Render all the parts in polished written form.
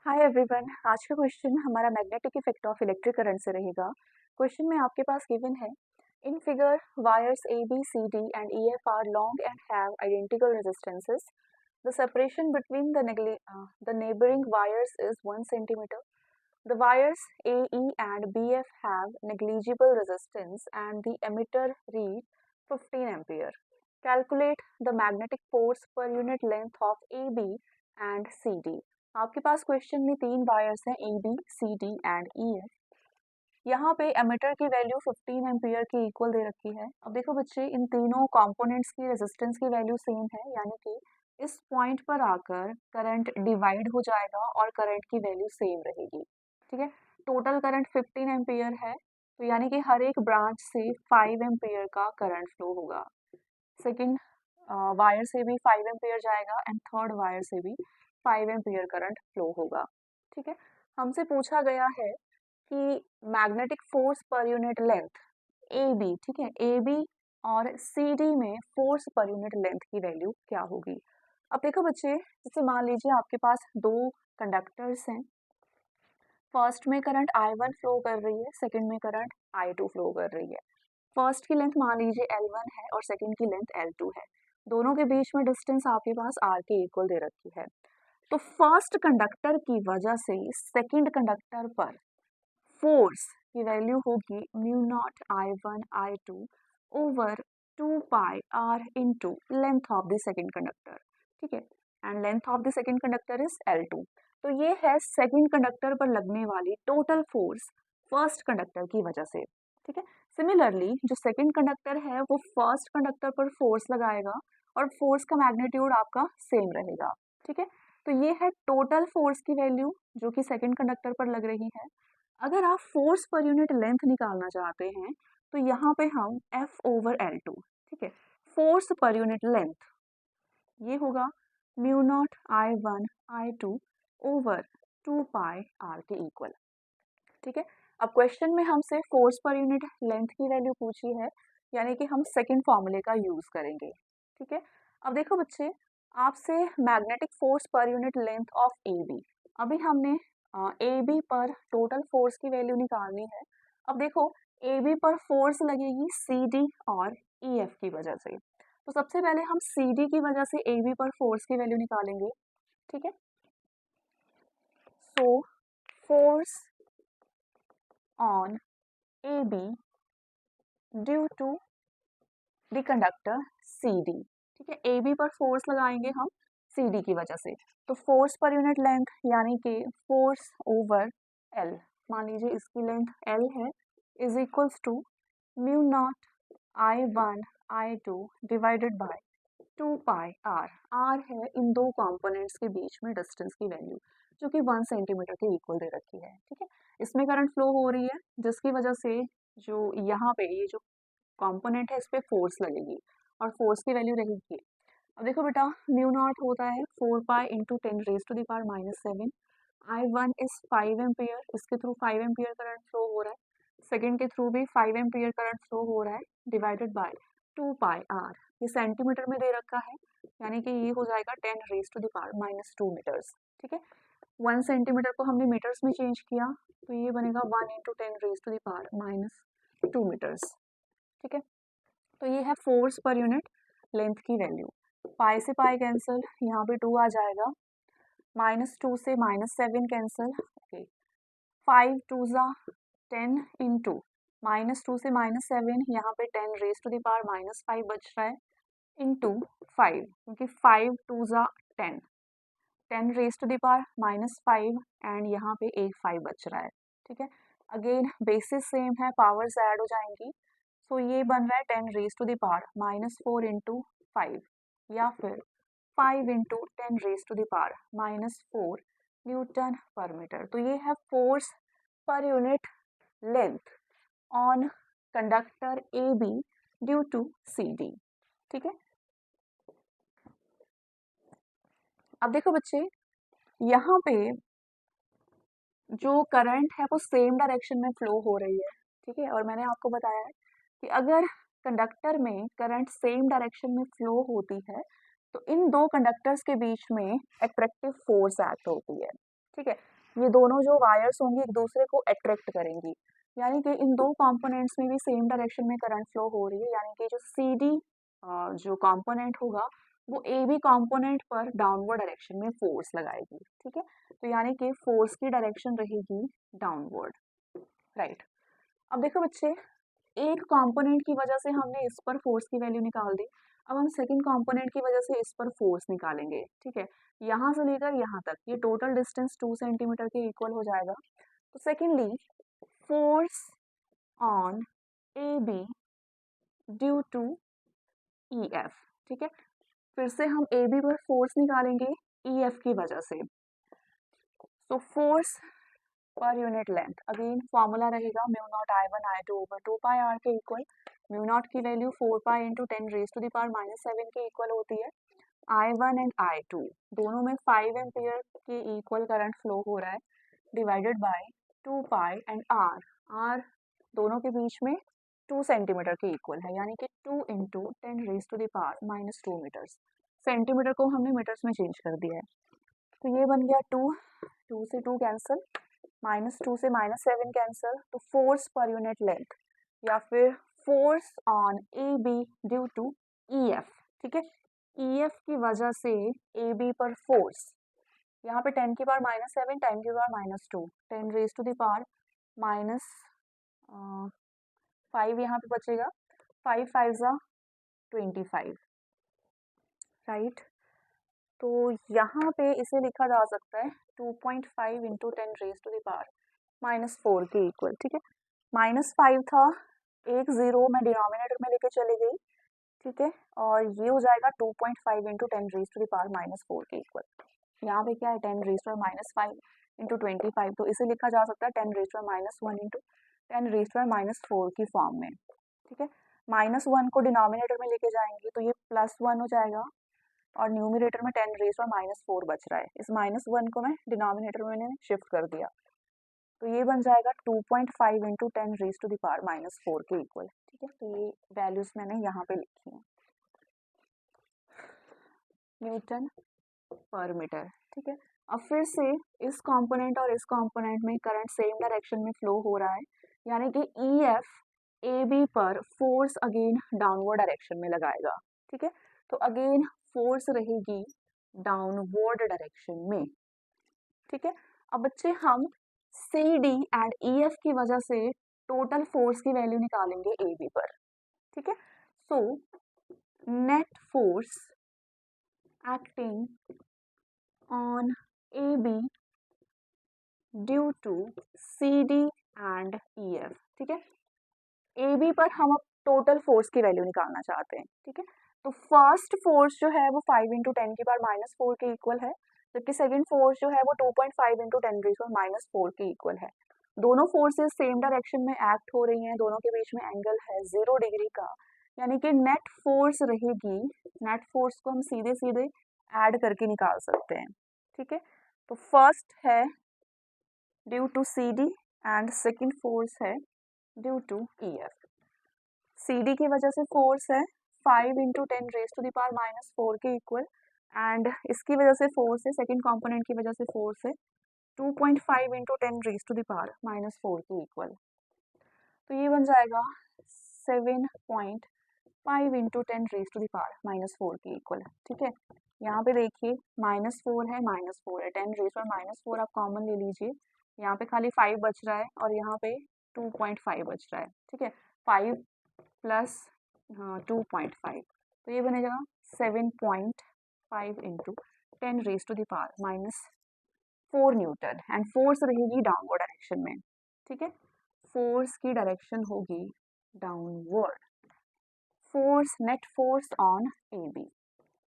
Hi everyone. आज का question हमारा magnetic effect of electric current से रहेगा। क्वेश्चन में आपके पास गिवन है, in figure wires A B C D and E F are long and have identical resistances. The separation between the neighbouring wires is 1 centimeter. The wires AE and BF have negligible resistance and the emitter read 15 ampere. Calculate the magnetic force per unit length of AB and CD. आपके पास question में तीन wires हैं A B C D and E F. यहाँ पे ammeter की value 15 ampere की equal दे रखी है। अब देखो बच्चे, इन तीनों कंपोनेंट्स की रेजिस्टेंस की वैल्यू सेम है, यानी कि इस पॉइंट पर आकर करंट डिवाइड हो जाएगा और करंट की वैल्यू सेम रहेगी। ठीक है, टोटल करंट 15 एम्पियर है, तो यानी कि हर एक ब्रांच से 5 एम्पियर का करंट फ्लो होगा। सेकेंड वायर से भी 5 एम्पियर जाएगा एंड थर्ड वायर से भी 5 एम्पियर करंट फ्लो होगा। ठीक है, हमसे पूछा गया है कि magnetic force per unit length A B, ठीक है, ए बी और सी डी में फोर्स पर यूनिट लेंथ की वैल्यू क्या होगी। अब देखो बच्चे, जैसे मान लीजिए आपके पास दो कंडक्टर्स हैं। फर्स्ट में करंट I1 फ्लो कर रही है, सेकंड में करंट I2 फ्लो कर रही है। फर्स्ट की लेंथ मान लीजिए L1 है और सेकंड की लेंथ L2 है। दोनों के बीच में डिस्टेंस आपके पास R के इक्वल दे रखी है। तो फर्स्ट कंडक्टर की वजह से सेकंड कंडक्टर पर फोर्स की वैल्यू होगी mu naught I1 I2 over 2 pi R into length of the second conductor. ठीक है, and length of the second conductor is L2। तो ये है सेकंड कंडक्टर पर लगने वाली टोटल फोर्स फर्स्ट कंडक्टर की वजह से। ठीक है, सिमिलरली जो सेकंड कंडक्टर है वो फर्स्ट कंडक्टर पर फोर्स लगाएगा और फोर्स का मैग्नीट्यूड आपका सेम रहेगा। ठीक है, तो ये है टोटल फोर्स की वैल्यू जो कि सेकंड कंडक्टर पर लग रही है। अगर आप फोर्स पर यूनिट लेंथ निकालना चाहते हैं तो यहाँ पे हम F ओवर L2, ठीक है, फोर्स पर यूनिट लेंथ ये होगा mu naught I1 I2 over 2 पाई R के इक्वल। ठीक है, अब क्वेश्चन में हमसे फोर्स पर यूनिट लेंथ की वैल्यू पूछी है, यानी कि हम सेकंड फॉर्मूले का यूज करेंगे। ठीक है, अब देखो बच्चे, आपसे magnetic force per unit length of A B, अभी हमने ए बी पर टोटल फोर्स की वैल्यू निकालनी है। अब देखो, ए बी पर फोर्स लगेगी सी डी और ई एफ की वजह से, तो सबसे पहले हम सी डी की वजह से ए बी पर फोर्स की वैल्यू निकालेंगे। ठीक है, so force on A B due to the conductor C D. ठीक है, ए बी पर फोर्स लगाएंगे हम सी डी की वजह से, तो फोर्स पर यूनिट लेंथ यानी कि फोर्स ओवर एल, मान लीजिए इसकी लेंथ एल है, is equals to mu not I1 I2 divided by 2 pi R. R है इन दो कंपोनेंट्स के बीच में डिस्टेंस की वैल्यू, जो कि 1 सेंटीमीटर के इक्वल दे रखी है। ठीक है, इसमें करंट फ्लो हो रही है जिसकी वजह से जो यहाँ पे ये जो कंपोनेंट है इस पे फोर्स लगेगी और फोर्स की वैल्यू रहेगी। अब देखो बेटा, म्यू नॉट होता है 4 pi into 10 raise to the power -7। I1 is 5 ampere, इसके थ्रू 5 एम्पियर करंट फ्लो हो रहा है, सेकंड के थ्रू भी 5 एम्पियर करंट फ्लो हो रहा है, डिवाइडेड बाय 2 पाई आर। ये सेंटीमीटर में दे रखा है, यानी कि ये हो जाएगा 10 raise to the power -2 metres. ठीक है, 1 सेंटीमीटर को हमने मीटर्स में चेंज किया तो ये बनेगा 1 into 10 raise to the power -2 metres. ठीक है, तो ये है फोर्स पर यूनिट लेंथ की वैल्यू। पाई से पाई कैंसिल, यहाँ पे 2 आ जाएगा, -2 से -7 कैंसिल, ओके, 5 2 ज़ा 10 इंटू -2 से -7, यहाँ पे 10 रेज टू द पावर -5 बच रहा है, इंटू 5, क्योंकि 5 2 ज़ा 10, 10 raise to the power -5 and यहाँ पे एक 5 बच रहा है। ठीक है, अगेन बेसिस सेम है, पावर्स ऐड हो जाएंगी, सो ये बन रहा है 10 raise to the power -4 into 5, या फिर 5 into 10 raise to the power -4 newton per metre. तो ये है force per unit length on conductor A B due to C D. ठीक है, अब देखो बच्चे, यहाँ पे जो करंट है वो सेम डायरेक्शन में फ्लो हो रही है। ठीक है, और मैंने आपको बताया है कि अगर कंडक्टर में करंट सेम डायरेक्शन में फ्लो होती है तो इन दो कंडक्टर्स के बीच में अट्रैक्टिव फोर्स एक्ट होती है। ठीक है। ये दोनों जो वायर्स होंगी एक दूसरे को अट्रैक्ट करेंगी, यानी कि इन दो कंपोनेंट्स में भी सेम डायरेक्शन में करंट फ्लो हो रही है, यानी कि जो सी डी जो कंपोनेंट होगा वो ए बी कंपोनेंट पर डाउनवर्ड डायरेक्शन में फोर्स लगाएगी। ठीक है, तो यानी कि फोर्स की डायरेक्शन रहेगी डाउनवर्ड, राइट। अब देखो बच्चे, एक कंपोनेंट की वजह से हमने इस पर फोर्स की वैल्यू निकाल दी, अब हम सेकंड कंपोनेंट की वजह से इस पर फोर्स निकालेंगे। ठीक है, यहाँ से लेकर यहाँ तक ये टोटल डिस्टेंस 2 सेंटीमीटर के इक्वल हो जाएगा। तो secondly, force on A B due to E F. ठीक है, फिर से हम ए बी पर फोर्स निकालेंगे ई एफ की वजह से। तो force per unit length, again formula रहेगा mu naught I one I two over 2 pi R के इक्वल, म्यू नॉट की value 4 pi into 10 raise to the power -7 के इक्वल होती है। I1 एंड I2 दोनों में 5 एम्पियर के इक्वल करंट फ्लो हो रहा है, divided by 2 pi and R दोनों के बीच में 2 सेंटीमीटर के इक्वल है, यानी कि 2 into 10 raise to the power -2 metres. Centimetre को हमने मीटर्स में चेंज कर दिया है, तो ये बन गया 2 से 2 कैंसिल, -2 से -7 कैंसिल, तो फोर्स पर यूनिट लेंथ या फिर force on A B due to E F. ठीक है, ई एफ की वजह से ए बी पर फोर्स, यहाँ पे 10 की पावर -7, 10 की power -2, 10 raise to the power -5 यहाँ पे बचेगा, 5 5 ज़ा 25, राइट। तो यहाँ पे इसे लिखा जा सकता है 2.5 into 10 raise to the power -4 के इक्वल। ठीक है, -5 था, एक जीरो मैं डिनोमिनेटर में लेके चली गई। ठीक है, और ये हो जाएगा 2.5 into 10 raise to the power -4 के इक्वल। यहाँ पे क्या है 10 रेज टू पावर -5 इंटू 25, तो इसे लिखा जा सकता है 10 raise to power -1 into 10 raise to power -4 की फॉर्म में। ठीक है, -1 को डिनोमिनेटर में लेके जाएंगे तो ये +1 हो जाएगा, और न्यूमिनेटर में 10 रेज टू पावर -4 बच रहा है, इस -1 को मैं डिनोमिनेटर में मैंने शिफ्ट कर दिया, तो ये बन जाएगा 2.5 into 10 raise to the power -4 के इक्वल। ठीक है, तो ये वैल्यूज मैंने यहाँ पे लिखी हैं, न्यूटन पर मीटर। ठीक है, अब फिर से इस कंपोनेंट और इस कंपोनेंट में करंट सेम डायरेक्शन में फ्लो हो रहा है, यानी कि ई एफ ए बी पर फोर्स अगेन डाउनवर्ड डायरेक्शन में लगाएगा। ठीक है, तो अगेन फोर्स रहेगी डाउनवर्ड डायरेक्शन में। ठीक है, अब बच्चे हम C D and E F की वजह से टोटल फोर्स की वैल्यू निकालेंगे ए बी पर। ठीक है, so net force acting on AB due to CD and EF। ठीक है, AB पर हम अब टोटल फोर्स की वैल्यू निकालना चाहते हैं। ठीक है, तो फर्स्ट फोर्स जो है वो 5 इंटू 10 की पावर -4 के इक्वल है, जबकि सेकंड फोर्स जो है वो 2.5 इंटू 10 रेज़ टू -4 के इक्वल है। दोनों फोर्सेस सेम डायरेक्शन में एक्ट हो रही हैं, दोनों के बीच में एंगल है 0 डिग्री का, यानी कि नेट फोर्स रहेगी, नेट फोर्स को हम सीधे सीधे ऐड करके निकाल सकते हैं। ठीक है, तो फर्स्ट है due to C D and second force है due to E F. C D की वजह से फोर्स है 5 into 10 raise to the power -4 के इक्वल, एंड इसकी वजह से फोर्स है, सेकेंड कंपोनेंट की वजह से फोर्स है 2.5 into 10 raise to the power -4 के इक्वल, तो ये बन जाएगा 7.5 into 10 raise to the power -4 के इक्वल। ठीक है, यहाँ पे देखिए -4 है, -4 है, 10 रेज पर -4 आप कॉमन ले लीजिए, यहाँ पे खाली 5 बच रहा है और यहाँ पे 2.5 बच रहा है। ठीक है, 5 प्लस 2.5, तो ये बनेगा 7.5 into 10 raise to the power -4 newton, and force रहेगी डाउनवर्ड डायरेक्शन में। ठीक है, फोर्स की डायरेक्शन होगी downward. Force, net force on A B,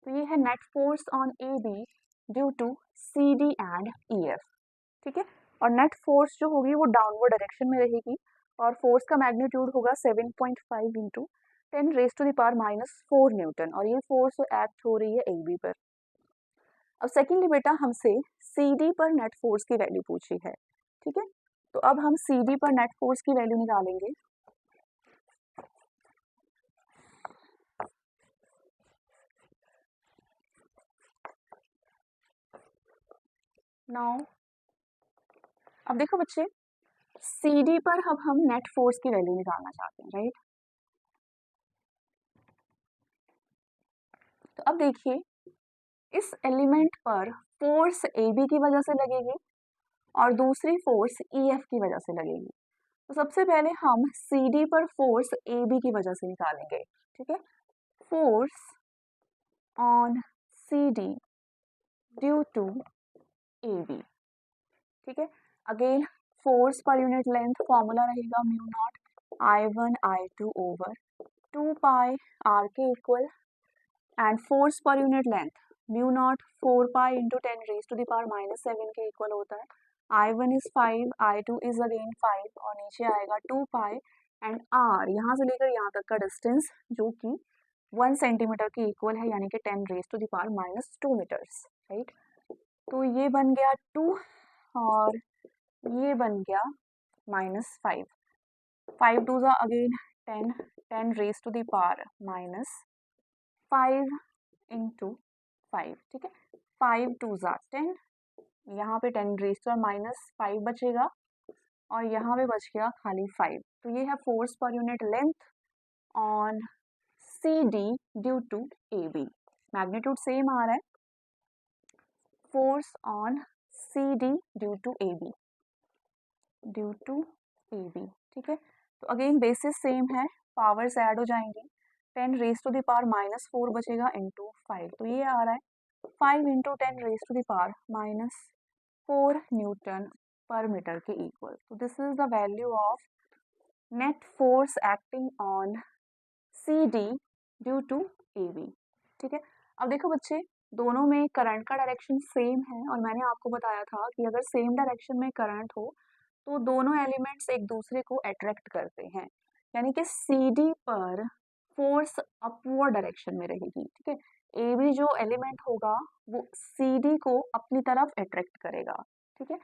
तो ये है net force on A B due to C D and E F. ठीक है, और नेट फोर्स जो होगी वो डाउनवर्ड डायरेक्शन में रहेगी, और फोर्स का मैग्नीट्यूड होगा 7.5 into 10 raise to the power -4 newton, और ये फोर्स एक्ट हो रही है ए बी पर। अब सेकेंडली बेटा हमसे सी डी पर नेट फोर्स की वैल्यू पूछी है। ठीक है, तो अब हम सी डी पर नेट फोर्स की वैल्यू निकालेंगे। नाउ अब देखो बच्चे, सी डी पर अब हम नेट फोर्स की वैल्यू निकालना चाहते हैं, राइट। तो अब देखिए, इस एलिमेंट पर फोर्स ए बी की वजह से लगेगी और दूसरी फोर्स ई एफ की वजह से लगेगी। तो सबसे पहले हम सी डी पर फोर्स ए बी की वजह से निकालेंगे, ठीक है। Force on C D due to A B, ठीक है। Again force per unit length formula रहेगा mu not I1 I2 over 2 pi R के equal, and force per unit length mu naught 4 pi into 10 raise to the power -7 के equal होता है। I1 is 5, I2 is again 5 और नीचे आएगा 2 pi, and R यहाँ से लेकर यहाँ तक का डिस्टेंस जो कि 1 सेंटीमीटर के इक्वल है, यानी कि 10 raise to the power -2 metres, right. तो ये बन गया 2 और ये बन गया -5, 5 2 ज़ा again 10, 10 raise to the power -5 into 5, ठीक है। 5 2 ज़ा 10, यहाँ पे 10 रेज टू -5 बचेगा और यहाँ पे बच गया खाली 5। तो ये है force per unit length on C D due to A B. Magnitude same आ रहा है, force on C D due to A B, due to A B, ठीक है। तो अगेन बेसिस सेम है, पावर्स ऐड हो जाएंगी, 10 रेज टू द पावर -4 बचेगा इंटू 5, तो ये आ रहा है 5 into 10 raise to the power -4 newton per metre के इक्वल। तो this is the value of net force acting on C D due to A B, ठीक है। अब देखो बच्चे, दोनों में करंट का डायरेक्शन सेम है और मैंने आपको बताया था कि अगर सेम डायरेक्शन में करंट हो तो दोनों एलिमेंट्स एक दूसरे को अट्रैक्ट करते हैं, यानी कि सी डी पर फोर्स अपवर्ड डायरेक्शन में रहेगी, ठीक है। ए बी जो एलिमेंट होगा वो सी डी को अपनी तरफ अट्रैक्ट करेगा, ठीक है।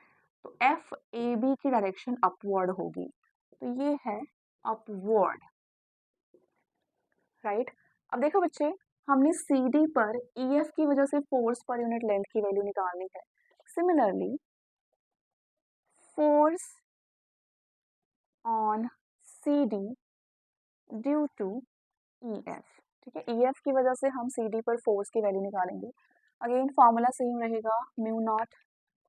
तो एफ ए बी की डायरेक्शन अपवर्ड होगी, तो ये है अपवर्ड, राइट। अब देखो बच्चे, हमने सी डी पर ई एफ की वजह से फोर्स पर यूनिट लेंथ की वैल्यू निकालनी है। Similarly force on C D due to E F, ठीक है। ई एफ की वजह से हम सी डी पर फोर्स की वैल्यू निकालेंगे। अगेन फॉर्मूला सेम रहेगा, म्यू नॉट,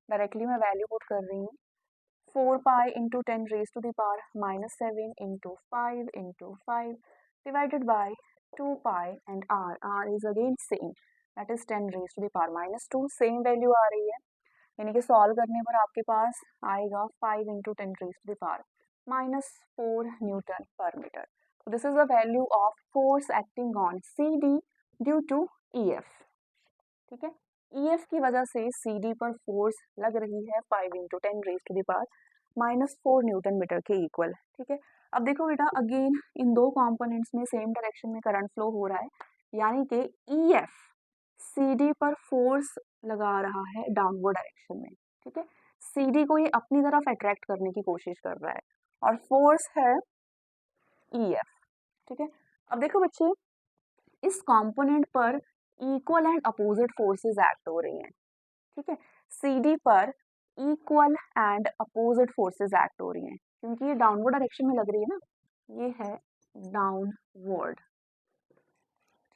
डायरेक्टली मैं वैल्यू पुट कर रही हूँ, 4 pi into 10 raise to the power -7 into 5 into 5 divided by 2 pi, and r is again same, that is 10 raise to the power -2, same value आ रही है, यानी कि solve करने पर आपके पास आएगा 5 into 10 raise to the power -4 newton per metre. So this is the value of force acting on CD due to EF, ठीक है। EF की वजह से CD पर फोर्स लग रही है 5 into 10 raise to the power -4 newton metre के इक्वल, ठीक है। अब देखो बेटा, अगेन इन दो कंपोनेंट्स में सेम डायरेक्शन में करंट फ्लो हो रहा है, यानी कि EF CD पर फोर्स लगा रहा है डाउनवर्ड डायरेक्शन में, ठीक है। CD को ये अपनी तरफ अट्रैक्ट करने की कोशिश कर रहा है और फोर्स है EF, ठीक है। अब देखो बच्चे, इस कंपोनेंट पर equal and opposite forces act हो रही हैं, ठीक है। CD पर equal and opposite forces act हो रही हैं, क्योंकि ये डाउनवर्ड डायरेक्शन में लग रही है ना, ये है डाउनवर्ड,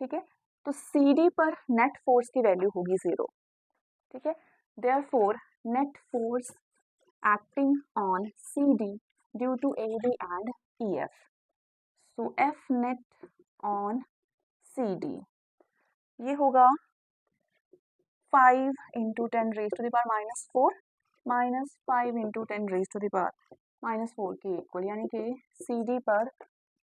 ठीक है। तो CD पर नेट फोर्स की वैल्यू होगी 0, ठीक है। Therefore net force acting on CD due to AB and EF, so F net on CD ये होगा 5 into 10 raise to the power -4 -5 into 10 raise to the power -4 के इक्वल, यानी कि CD पर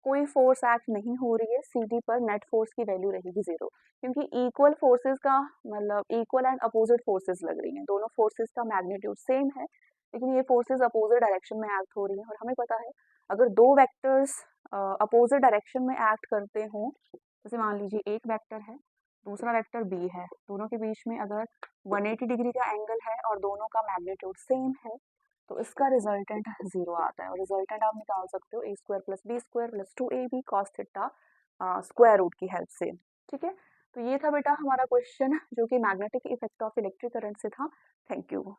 कोई फोर्स एक्ट नहीं हो रही है, CD पर नेट फोर्स की वैल्यू रहेगी 0, क्योंकि इक्वल फोर्सेस का मतलब इक्वल एंड अपोजिट फोर्सेस लग रही हैं, दोनों फोर्सेस का मैग्नीट्यूड सेम है, लेकिन ये फोर्सेस अपोजिट डायरेक्शन में एक्ट हो रही हैं। और हमें पता है, अगर दो वेक्टर्स अपोजिट डायरेक्शन में एक्ट करते हों, जैसे मान लीजिए एक वेक्टर है, दूसरा वेक्टर बी है, दोनों के बीच में अगर 180 डिग्री का एंगल है और दोनों का मैग्नीट्यूड सेम है, तो इसका रिजल्टेंट 0 आता है। और रिजल्टेंट आप निकाल सकते हो a² + b² + 2ab cos theta square root की हेल्प से, ठीक है। तो ये था बेटा हमारा क्वेश्चन, जो कि magnetic effect of electric current से था। Thank you.